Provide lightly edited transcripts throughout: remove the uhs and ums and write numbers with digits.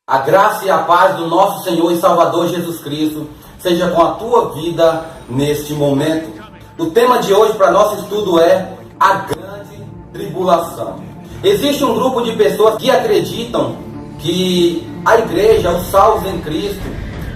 A graça e a paz do nosso Senhor e Salvador Jesus Cristo seja com a tua vida neste momento. O tema de hoje para nosso estudo é a grande tribulação. Existe um grupo de pessoas que acreditam que a igreja, os salvos em Cristo,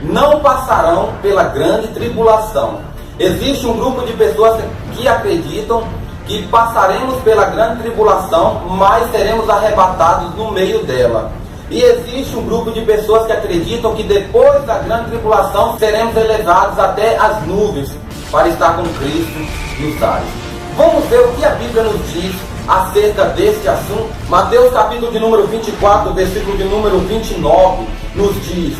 não passarão pela grande tribulação. Existe um grupo de pessoas que acreditam que passaremos pela grande tribulação, mas seremos arrebatados no meio dela. E existe um grupo de pessoas que acreditam que depois da grande tribulação seremos elevados até as nuvens para estar com Cristo nos ares. Vamos ver o que a Bíblia nos diz acerca deste assunto. Mateus capítulo de número 24, versículo de número 29, nos diz: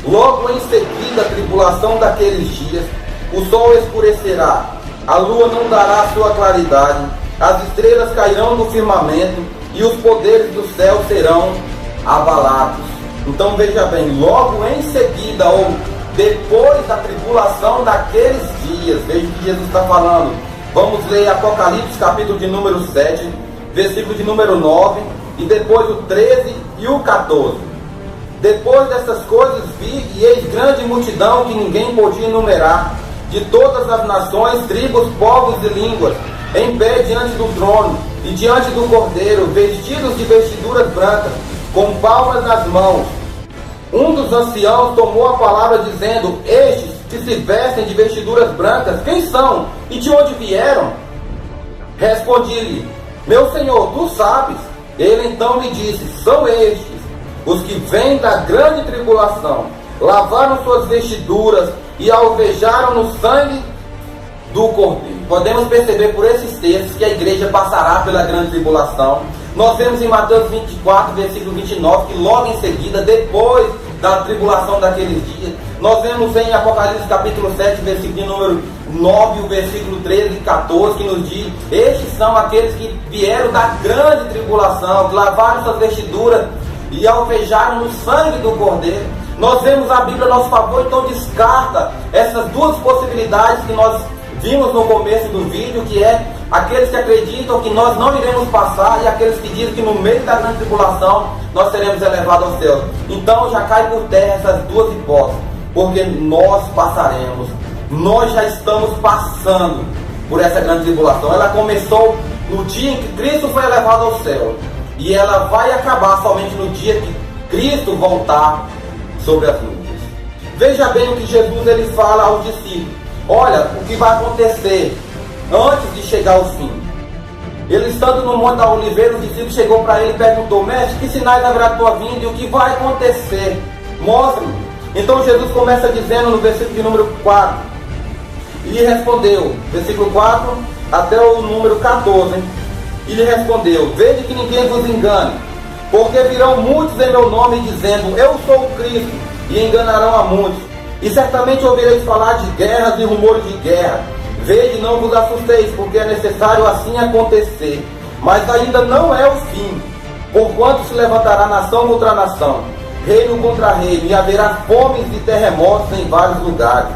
logo em seguida a tribulação daqueles dias, o sol escurecerá, a lua não dará sua claridade, as estrelas cairão do firmamento e os poderes do céu serão abalados. Então veja bem, logo em seguida ou depois da tribulação daqueles dias, veja o que Jesus está falando. Vamos ler Apocalipse capítulo de número 7, versículo de número 9 e depois o 13 e o 14. Depois dessas coisas vi e eis grande multidão que ninguém podia enumerar, de todas as nações, tribos, povos e línguas, em pé diante do trono e diante do Cordeiro, vestidos de vestiduras brancas, com palmas nas mãos. Um dos anciãos tomou a palavra dizendo: estes que se vestem de vestiduras brancas, quem são e de onde vieram? Respondi-lhe: meu senhor, tu sabes. Ele então me disse: são estes os que vêm da grande tribulação, lavaram suas vestiduras e alvejaram no sangue do Cordeiro. Podemos perceber por esses textos que a igreja passará pela grande tribulação. Nós vemos em Mateus 24, versículo 29, que logo em seguida, depois da tribulação daqueles dias, nós vemos em Apocalipse capítulo 7, versículo de número 9, o versículo 13 e 14, que nos diz: estes são aqueles que vieram da grande tribulação, que lavaram suas vestiduras e alvejaram no sangue do Cordeiro. Nós vemos a Bíblia a nosso favor, então descarta essas duas possibilidades que nós vimos no começo do vídeo, que é aqueles que acreditam que nós não iremos passar e aqueles que dizem que no meio da grande tribulação nós seremos elevados aos céus. Então já cai por terra essas duas hipóteses, porque nós passaremos, nós já estamos passando por essa grande tribulação. Ela começou no dia em que Cristo foi elevado ao céu e ela vai acabar somente no dia que Cristo voltar sobre as nuvens. Veja bem o que Jesus ele fala aos discípulos. Olha o que vai acontecer antes de chegar ao fim. Ele estando no Monte da Oliveira, o discípulo chegou para ele e perguntou: mestre, que sinais haverá a tua vinda e o que vai acontecer? Mostra-me. Então Jesus começa dizendo no versículo de número 4, e lhe respondeu, versículo 4 até o número 14, e lhe respondeu: vede que ninguém vos engane, porque virão muitos em meu nome dizendo: eu sou o Cristo, e enganarão a muitos. E certamente ouvireis falar de guerras e rumores de guerra. Vede, não vos assusteis, porque é necessário assim acontecer. Mas ainda não é o fim, porquanto se levantará nação contra nação, reino contra reino, e haverá fomes e terremotos em vários lugares.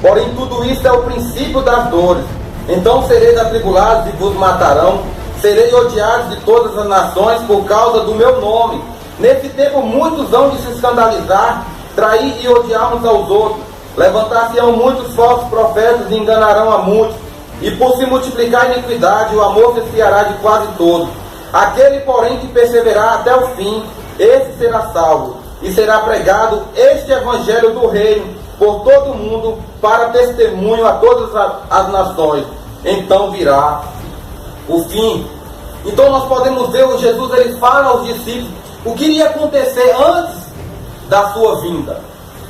Porém tudo isso é o princípio das dores. Então sereis atribulados e vos matarão, serei odiados de todas as nações por causa do meu nome. Nesse tempo muitos hão de se escandalizar, trair e odiar uns aos outros. Levantar-se-ão muitos falsos profetas e enganarão a muitos. E por se multiplicar a iniquidade, o amor se esfriará de quase todos. Aquele, porém, que perseverar até o fim, esse será salvo. E será pregado este evangelho do reino por todo o mundo, para testemunho a todas as nações. Então virá o fim. Então nós podemos ver o Jesus, ele fala aos discípulos o que iria acontecer antes da sua vinda,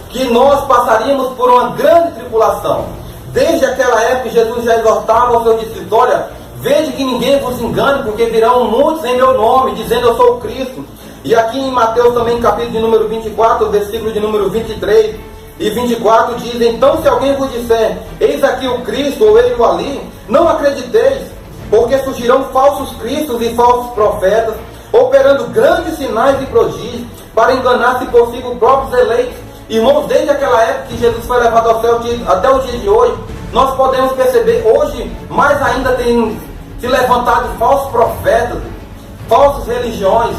que nós passaríamos por uma grande tribulação. Desde aquela época Jesus já exortava aos seus discípulos: olha, veja que ninguém vos engane, porque virão muitos em meu nome, dizendo: eu sou o Cristo. E aqui em Mateus também, capítulo de número 24, versículo de número 23 e 24, diz: então se alguém vos disser: eis aqui o Cristo, ou ele ali, não acrediteis, porque surgirão falsos cristos e falsos profetas, operando grandes sinais e prodígios, para enganar, se possível, próprios eleitos. Irmãos, desde aquela época que Jesus foi levado ao céu até o dia de hoje, nós podemos perceber, hoje, mais ainda tem se levantado falsos profetas, falsas religiões,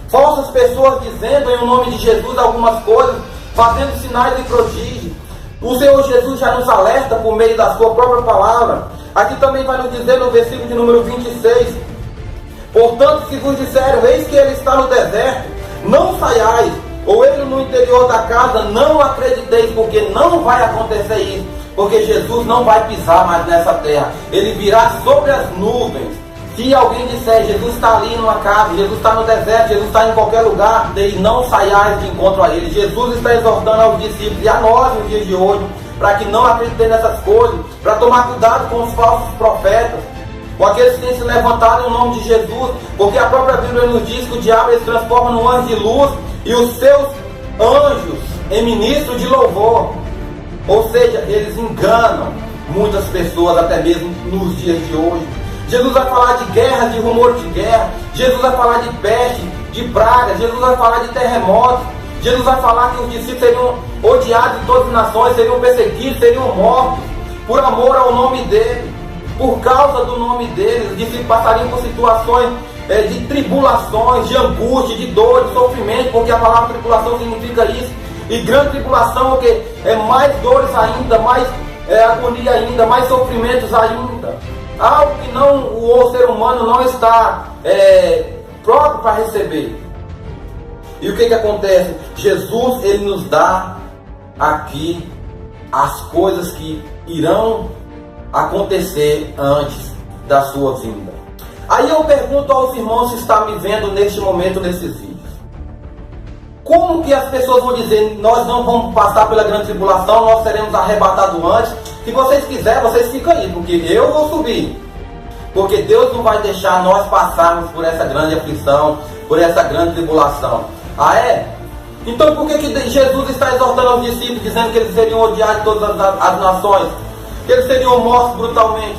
falsas pessoas dizendo em nome de Jesus algumas coisas, fazendo sinais e prodígios. O Senhor Jesus já nos alerta por meio da sua própria palavra. Aqui também vai nos dizer no versículo de número 26: portanto, se vos disseram, eis que ele está no deserto, não saiais, ou ele no interior da casa, não acrediteis, porque não vai acontecer isso, porque Jesus não vai pisar mais nessa terra, ele virá sobre as nuvens. Se alguém disser, Jesus está ali numa casa, Jesus está no deserto, Jesus está em qualquer lugar, e não saiais de encontro a ele. Jesus está exortando aos discípulos e a nós nos dias de hoje, para que não acreditem nessas coisas, para tomar cuidado com os falsos profetas, com aqueles que têm se levantado em nome de Jesus, porque a própria Bíblia nos diz que o diabo se transforma num anjo de luz e os seus anjos em ministros de louvor. Ou seja, eles enganam muitas pessoas até mesmo nos dias de hoje. Jesus vai falar de guerra, de rumor de guerra. Jesus vai falar de peste, de praga. Jesus vai falar de terremotos. Jesus vai falar que os discípulos seriam odiados de todas as nações, seriam perseguidos, seriam mortos por amor ao nome dele. Por causa do nome dele, os discípulos passariam por situações de tribulações, de angústia, de dor, de sofrimento, porque a palavra tribulação significa isso. E grande tribulação, porque é mais dores ainda, mais agonia ainda, mais sofrimentos ainda. Algo que o ser humano não está próprio para receber. E o que acontece? Jesus, ele nos dá aqui as coisas que irão acontecer antes da sua vinda. Aí eu pergunto aos irmãos que estão me vendo neste momento, nesses vídeos: como que as pessoas vão dizer, nós não vamos passar pela grande tribulação, nós seremos arrebatados antes? Se vocês quiserem, vocês ficam aí, porque eu vou subir. Porque Deus não vai deixar nós passarmos por essa grande aflição, por essa grande tribulação. Ah, é? Então por que Jesus está exortando aos discípulos, dizendo que eles seriam odiados de todas as nações? Que eles seriam mortos brutalmente?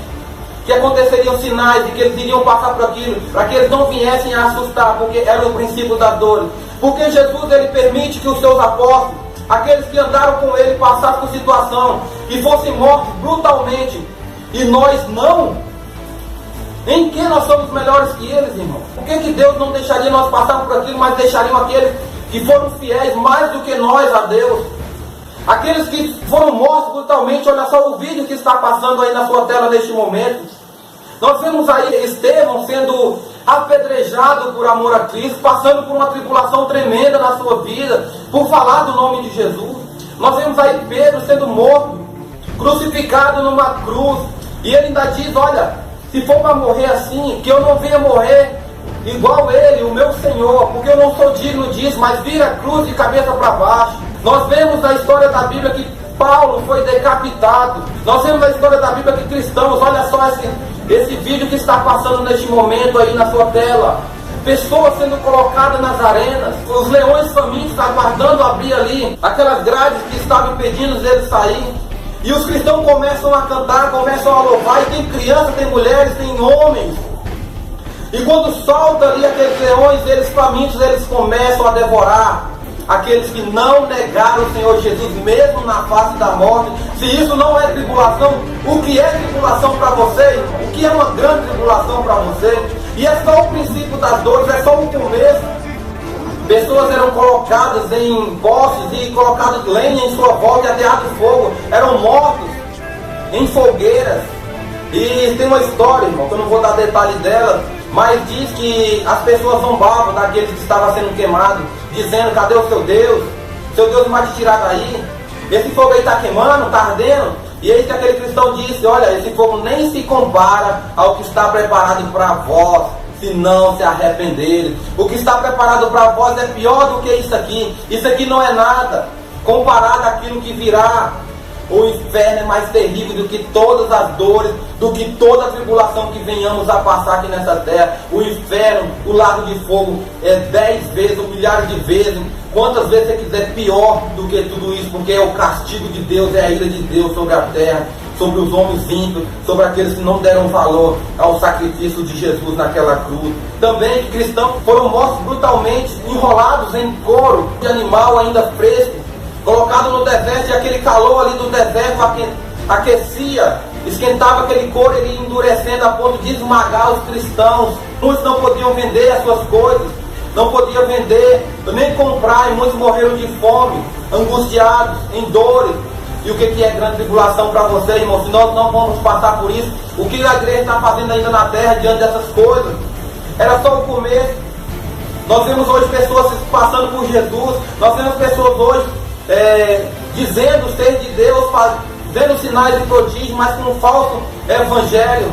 Que aconteceriam sinais de que eles iriam passar por aquilo, para que eles não viessem a assustar, porque era o princípio das dores. Porque Jesus, ele permite que os seus apóstolos, aqueles que andaram com ele, passassem por situação e fossem mortos brutalmente, e nós não? Em que nós somos melhores que eles, irmão? Por que Deus não deixaria nós passarmos por aquilo, mas deixariam aqueles que foram fiéis mais do que nós a Deus? Aqueles que foram mortos brutalmente. Olha só o vídeo que está passando aí na sua tela neste momento. Nós vemos aí Estevão sendo apedrejado por amor a Cristo, passando por uma tribulação tremenda na sua vida, por falar do nome de Jesus. Nós vemos aí Pedro sendo morto, crucificado numa cruz, e ele ainda diz, olha, se for para morrer assim, que eu não venha morrer igual ele, o meu Senhor, porque eu não sou digno disso, mas vira a cruz de cabeça para baixo. Nós vemos na história da Bíblia que Paulo foi decapitado. Nós vemos na história da Bíblia que cristãos, olha só esse vídeo que está passando neste momento aí na sua tela. Pessoas sendo colocadas nas arenas, os leões famintos aguardando abrir ali aquelas grades que estavam impedindo eles sair. E os cristãos começam a cantar, começam a louvar, e tem crianças, tem mulheres, tem homens. E quando solta ali aqueles leões, eles famintos, eles começam a devorar aqueles que não negaram o Senhor Jesus, mesmo na face da morte. Se isso não é tribulação, o que é tribulação para você? O que é uma grande tribulação para você? E é só o princípio das dores, é só o começo. Pessoas eram colocadas em postes e colocadas lenha em sua volta e ateados de fogo. Eram mortos em fogueiras. E tem uma história, irmão, que eu não vou dar detalhe dela, mas diz que as pessoas zombavam daqueles que estavam sendo queimados, dizendo, cadê o seu Deus? Seu Deus não vai te tirar daí. Esse fogo aí está queimando, está ardendo. E aí que aquele cristão disse, olha, esse fogo nem se compara ao que está preparado para vós, se não se arrependerem. O que está preparado para vós é pior do que isso aqui. Isso aqui não é nada comparado àquilo que virá. O inferno é mais terrível do que todas as dores, do que toda a tribulação que venhamos a passar aqui nessa terra. O inferno, o lago de fogo, é 10 vezes ou milhares de vezes, quantas vezes você quiser, pior do que tudo isso, porque é o castigo de Deus, é a ira de Deus sobre a terra, sobre os homens ímpios, sobre aqueles que não deram valor ao sacrifício de Jesus naquela cruz. Também que cristãos foram mortos brutalmente, enrolados em couro de animal ainda fresco, colocado no deserto, e aquele calor ali do deserto aquecia, esquentava aquele couro, ele endurecendo a ponto de esmagar os cristãos. Muitos não podiam vender as suas coisas, não podia vender, nem comprar, e muitos morreram de fome, angustiados, em dores. E o que é grande tribulação para você, irmão? Se nós não vamos passar por isso, o que a igreja está fazendo ainda na terra diante dessas coisas? Era só o começo. Nós vemos hoje pessoas passando por Jesus, nós vemos pessoas hoje dizendo ser de Deus, fazendo sinais e prodígios, mas com um falso evangelho,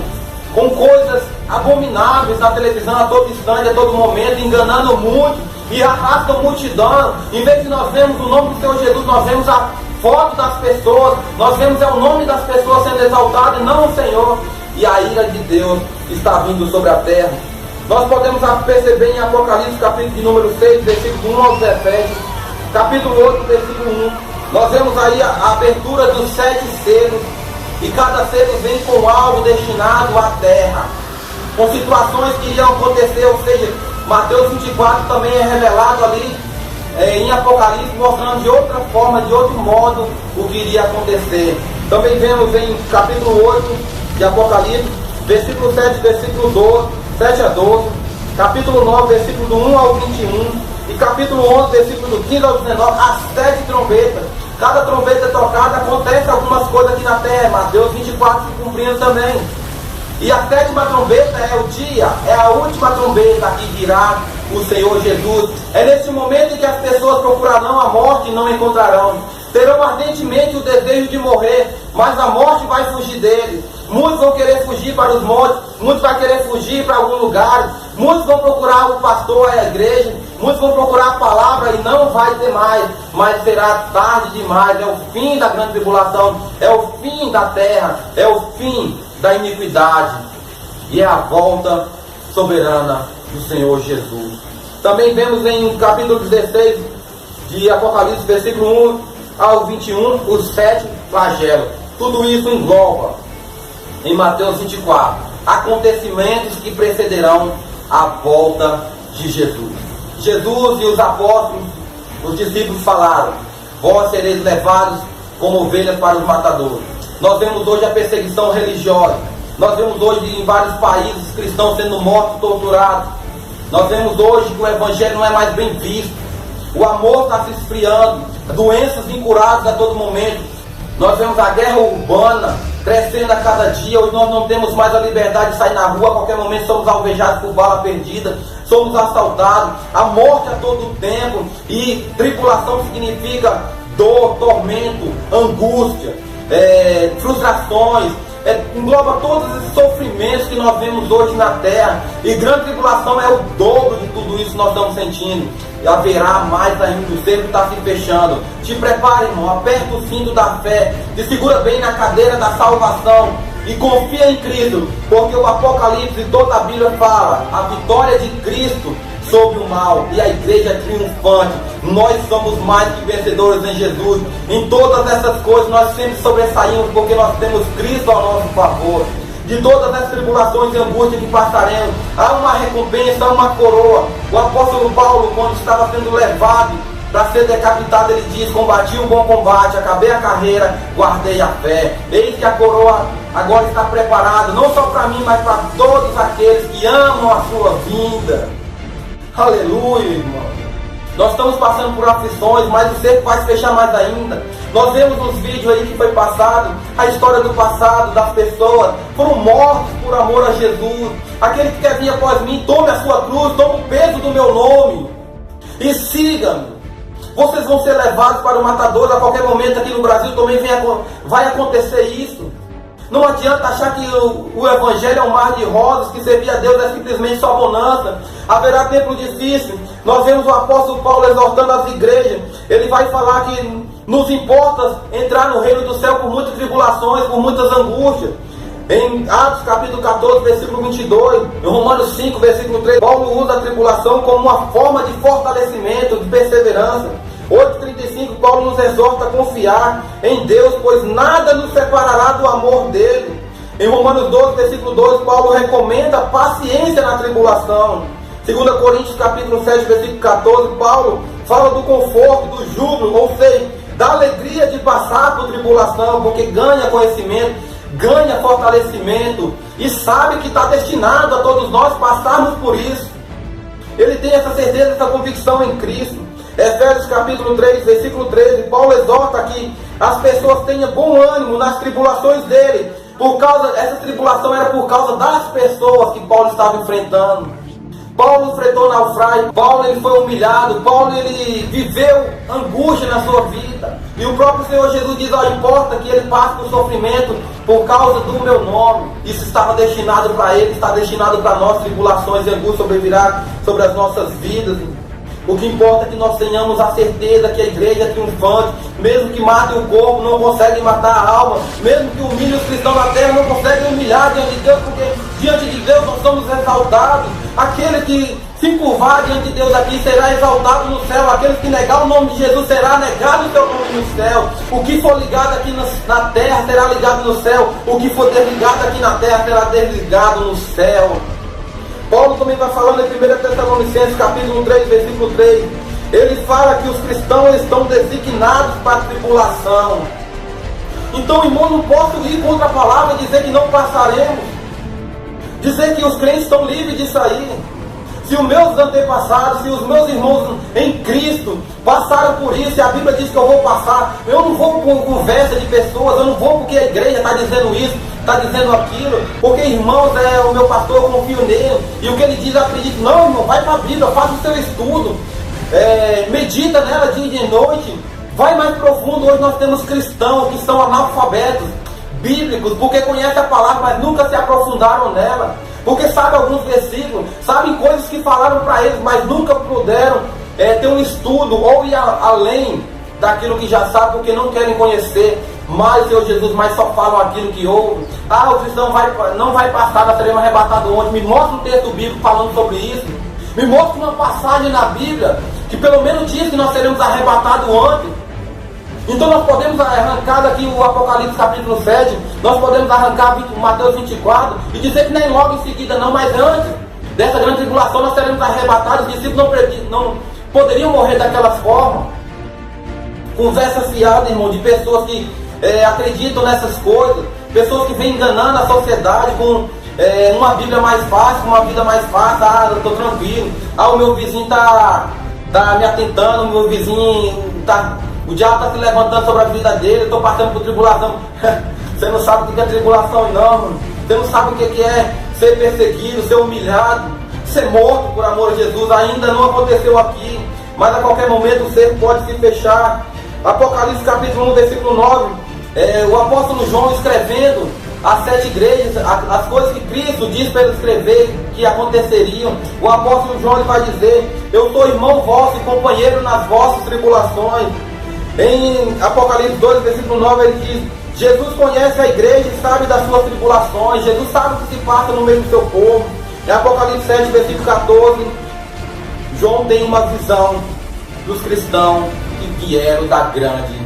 com coisas abomináveis na televisão a todo instante, a todo momento, enganando muito e arrastam multidão. Em vez de nós vermos o nome do Senhor Jesus, nós vemos a foto das pessoas, nós vemos o nome das pessoas sendo exaltado e não o Senhor. E a ira de Deus está vindo sobre a terra. Nós podemos perceber em Apocalipse, capítulo de número 6, versículo 1 ao 17, capítulo 8, versículo 1. Nós vemos aí a abertura dos 7 selos, e cada selo vem com algo destinado à terra, com situações que iriam acontecer, ou seja, Mateus 24 também é revelado ali em Apocalipse, mostrando de outra forma, de outro modo, o que iria acontecer. Também vemos em capítulo 8 de Apocalipse, versículo 7, versículo 12, 7 a 12, capítulo 9, versículo do 1 ao 21, e capítulo 11, versículo do 15 ao 19, as 7 trombetas. Cada trombeta tocada, acontece algumas coisas aqui na terra. Mateus 24 se cumprindo também. E a 7ª trombeta é o dia, é a última trombeta que virá o Senhor Jesus. É nesse momento em que as pessoas procurarão a morte e não encontrarão. Terão ardentemente o desejo de morrer, mas a morte vai fugir deles. Muitos vão querer fugir para os montes, muitos vão querer fugir para algum lugar, muitos vão procurar o pastor, a igreja, muitos vão procurar a palavra e não vai ter mais, mas será tarde demais. É o fim da grande tribulação, é o fim da terra, é o fim da iniquidade e é a volta soberana do Senhor Jesus. Também vemos em capítulo 16 de Apocalipse, versículo 1 ao 21, os 7 flagelos. Tudo isso engloba em Mateus 24 acontecimentos que precederão a volta de Jesus. Jesus e os apóstolos, os discípulos falaram: vós sereis levados como ovelhas para os matadouros. Nós vemos hoje a perseguição religiosa. Nós vemos hoje em vários países cristãos sendo mortos, torturados. Nós vemos hoje que o evangelho não é mais bem visto. O amor está se esfriando, doenças incuradas a todo momento. Nós vemos a guerra urbana crescendo a cada dia. Hoje nós não temos mais a liberdade de sair na rua. A qualquer momento somos alvejados por bala perdida, somos assaltados, a morte a todo tempo. E tribulação significa dor, tormento, angústia, frustrações, engloba todos esses sofrimentos que nós vemos hoje na terra. E grande tribulação é o dobro de tudo isso que nós estamos sentindo. E haverá mais ainda, o cerco está se fechando. Te prepare, irmão, aperta o cinto da fé, te segura bem na cadeira da salvação e confia em Cristo, porque o Apocalipse e toda a Bíblia fala a vitória de Cristo sobre o mal, e a igreja é triunfante. Nós somos mais que vencedores em Jesus. Em todas essas coisas nós sempre sobressaímos, porque nós temos Cristo ao nosso favor. De todas as tribulações e angústias que passaremos, há uma recompensa, há uma coroa. O apóstolo Paulo, quando estava sendo levado para ser decapitado, ele diz: combati o bom combate, acabei a carreira, guardei a fé. Eis que a coroa agora está preparada, não só para mim, mas para todos aqueles que amam a sua vinda. Aleluia, irmão. Nós estamos passando por aflições, mas o cerco vai se fechar mais ainda. Nós vemos nos vídeos aí que foi passado a história do passado das pessoas foram mortos por amor a Jesus. Aquele que quer vir após mim, tome a sua cruz, tome o peso do meu nome e siga-me. Vocês vão ser levados para o matador a qualquer momento. Aqui no Brasil também vai acontecer isso. Não adianta achar que o evangelho é um mar de rosas, que servir a Deus é simplesmente só bonança. Haverá tempo difícil. Nós vemos o apóstolo Paulo exortando as igrejas. Ele vai falar que nos importa entrar no reino do céu por muitas tribulações, por muitas angústias. Em Atos capítulo 14, versículo 22, em Romanos 5, versículo 3, Paulo usa a tribulação como uma forma de fortalecimento, de perseverança. 8,35, Paulo nos exorta a confiar em Deus, pois nada nos separará do amor dele. Em Romanos 12, versículo 12, Paulo recomenda paciência na tribulação. 2 Coríntios capítulo 7, versículo 14, Paulo fala do conforto, do júbilo, ou seja, da alegria de passar por tribulação, porque ganha conhecimento, ganha fortalecimento e sabe que está destinado a todos nós passarmos por isso. Ele tem essa certeza, essa convicção em Cristo. Efésios capítulo 3, versículo 13, Paulo exorta que as pessoas tenham bom ânimo nas tribulações dele. Essa tribulação era por causa das pessoas que Paulo estava enfrentando. Paulo enfrentou naufrágio, Paulo ele foi humilhado, Paulo ele viveu angústia na sua vida. E o próprio Senhor Jesus diz: não importa que ele passe por sofrimento por causa do meu nome. Isso estava destinado para ele, está destinado para nós. Tribulações e angústia sobrevirá sobre as nossas vidas. O que importa é que nós tenhamos a certeza que a igreja é triunfante. Mesmo que matem o corpo, não conseguem matar a alma. Mesmo que humilhem os cristãos na terra, não conseguem humilhar diante de Deus, porque diante de Deus nós somos exaltados. Aquele que se curvar diante de Deus aqui será exaltado no céu. Aquele que negar o nome de Jesus será negado o seu nome no céu. O que for ligado aqui na terra será ligado no céu. O que for desligado aqui na terra será desligado no céu. Paulo também vai falando em 1 Tessalonicenses capítulo 3, versículo 3. Ele fala que os cristãos estão designados para a tribulação. Então, irmão, não posso ir contra a palavra e dizer que não passaremos. Dizer que os crentes estão livres disso aí. Se os meus antepassados, se os meus irmãos em Cristo passaram por isso, e a Bíblia diz que eu vou passar, eu não vou por conversa de pessoas, eu não vou porque a igreja está dizendo isso, está dizendo aquilo, porque irmãos, o meu pastor, eu confio nele, e o que ele diz eu acredito. Não, irmão, vai para a Bíblia, faça o seu estudo, medita nela dia e de noite, vai mais profundo. Hoje nós temos cristãos que são analfabetos bíblicos, porque conhecem a palavra, mas nunca se aprofundaram nela. Porque sabem alguns versículos, sabem coisas que falaram para eles, mas nunca puderam ter um estudo ou ir além daquilo que já sabem, porque não querem conhecer mais o Senhor Jesus, mas só falam aquilo que ouvem. O cristão não vai passar, nós seremos arrebatados ontem. Me mostra um texto bíblico falando sobre isso. Me mostra uma passagem na Bíblia que pelo menos diz que nós seremos arrebatados ontem. Então nós podemos arrancar daqui o Apocalipse capítulo 7, nós podemos arrancar Mateus 24 e dizer que nem logo em seguida não, mas antes dessa grande tribulação nós seremos arrebatados. Os discípulos não poderiam morrer daquela forma. Conversa fiada, irmão, de pessoas que acreditam nessas coisas, pessoas que vêm enganando a sociedade com uma Bíblia mais fácil, com uma vida mais fácil. Eu estou tranquilo, o meu vizinho está me atentando, o meu vizinho está... O diabo está se levantando sobre a vida dele, eu estou passando por tribulação. Você não sabe o que é tribulação não, mano. Você não sabe o que é ser perseguido, ser humilhado, ser morto por amor a Jesus. Ainda não aconteceu aqui, mas a qualquer momento o cerco pode se fechar. Apocalipse capítulo 1, versículo 9. O apóstolo João escrevendo às 7 igrejas, as coisas que Cristo diz para ele escrever que aconteceriam. O apóstolo João ele vai dizer: eu sou irmão vosso e companheiro nas vossas tribulações. Em Apocalipse 2, versículo 9, ele diz: Jesus conhece a igreja e sabe das suas tribulações. Jesus sabe o que se passa no meio do seu povo. Em Apocalipse 7, versículo 14, João tem uma visão dos cristãos que vieram da grande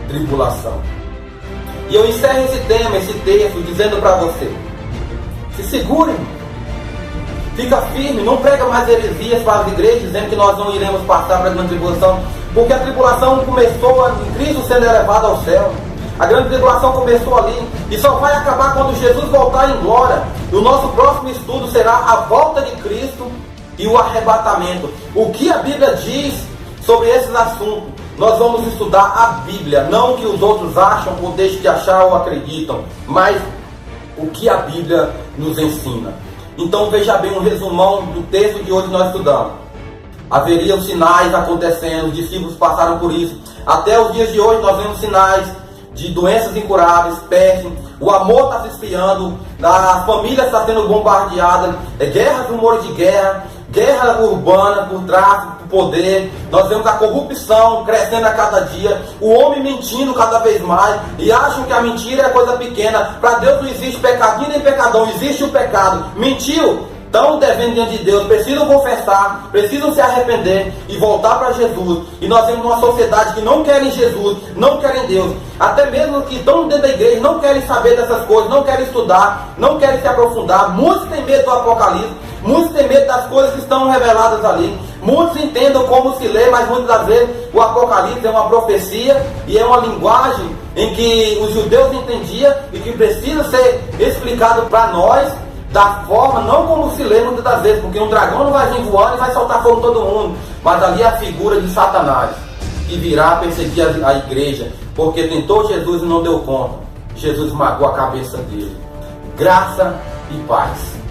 tribulação. E eu encerro esse tema, esse texto, dizendo para você: se segure, fica firme, não prega mais heresias para as igrejas, dizendo que nós não iremos passar para a grande tribulação. Porque a tribulação começou em Cristo sendo elevado ao céu. A grande tribulação começou ali e só vai acabar quando Jesus voltar em glória. E o nosso próximo estudo será a volta de Cristo e o arrebatamento. O que a Bíblia diz sobre esses assuntos? Nós vamos estudar a Bíblia, não o que os outros acham ou deixam de achar ou acreditam, mas o que a Bíblia nos ensina. Então veja bem um resumão do texto que hoje nós estudamos. Haveriam sinais acontecendo, os discípulos passaram por isso. Até os dias de hoje nós vemos sinais de doenças incuráveis, peste, o amor está se esfriando, a família está sendo bombardeada, guerras, rumores de guerra, guerra urbana por tráfico, por poder. Nós vemos a corrupção crescendo a cada dia, o homem mentindo cada vez mais, e acham que a mentira é coisa pequena. Para Deus não existe pecadinho nem pecadão, existe o pecado. Mentiu? Estão devendo diante de Deus, precisam confessar, precisam se arrepender e voltar para Jesus. E nós temos uma sociedade que não querem Jesus, não querem Deus. Até mesmo que estão dentro da igreja, não querem saber dessas coisas, não querem estudar, não querem se aprofundar. Muitos têm medo do Apocalipse, muitos têm medo das coisas que estão reveladas ali. Muitos entendem como se lê, mas muitas das vezes o Apocalipse é uma profecia e é uma linguagem em que os judeus entendiam e que precisa ser explicado para nós, da forma, não como se lê muitas das vezes, porque um dragão não vai vir voando e vai soltar fogo em todo mundo, mas ali é a figura de Satanás, que virá perseguir a igreja, porque tentou Jesus e não deu conta. Jesus esmagou a cabeça dele. Graça e paz.